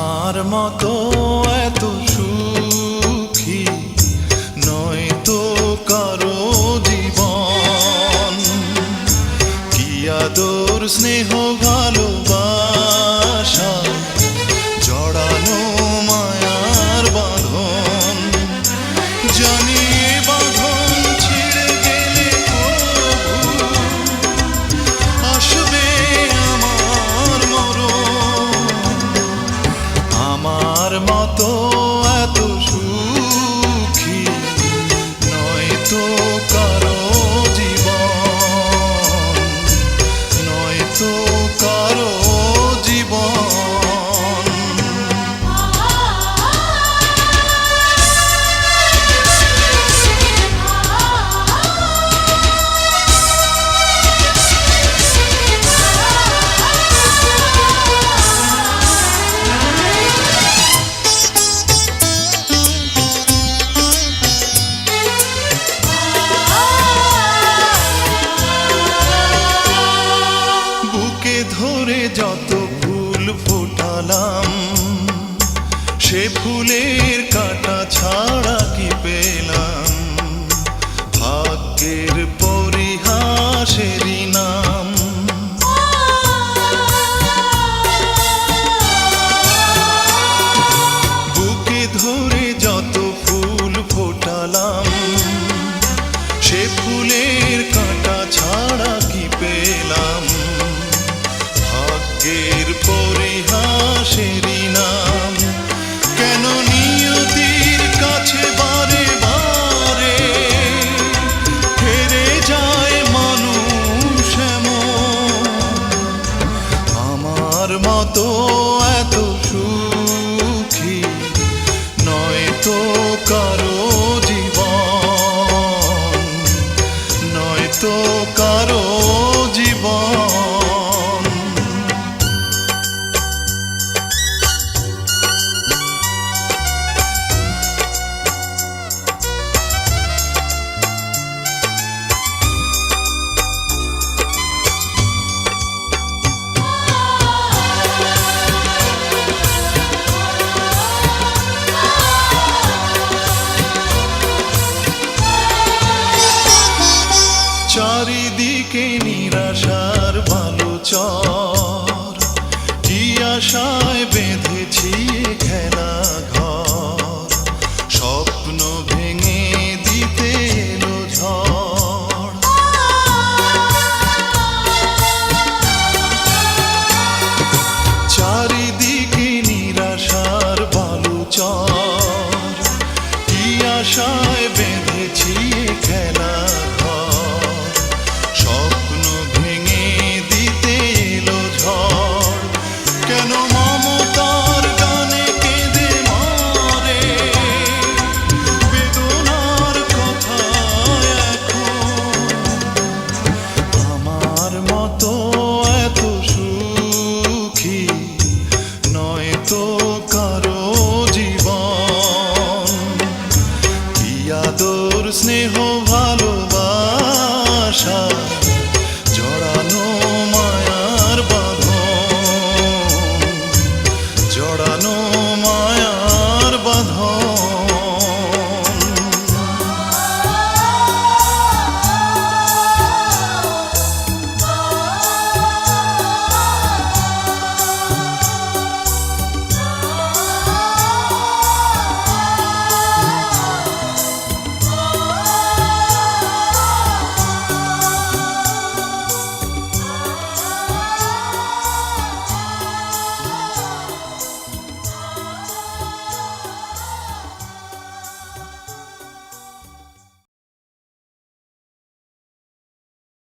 আমার মতো এত সুখী নয় তো কারো জীবন। কি আদর স্নেহ ভালোবাসা জড়ানো মায়ার বাঁধন। জানি এ বাঁধন ছিঁড়ে গেলে প্রভু আসবে আমার মরণ। আমার মতো এত সুখী নয় তো কারো জীবন, নয় তো কারো জীবন। ধরে যত ফুল ফোটালাম সে ফুলের কাঁটা ছাড়া কি পেলাম? ভাগ্যের পরিহাসেরই নাম। বুকে ধরে যত ফুল ফোটালাম সে ফুলের কাঁটা ছাড়া কি পেলাম? ভাগ্যের পরিহাসেরই নাম। কেন নিয়তির কাছে বারে বারে হেরে যায় মানুষ এমন? আমার মতো এত সুখী নয় তো কারো জীবন, নয় তো কারো জীবন। চারিদিকে নিরাশার বালুচর, কি আশায় বেঁধেছি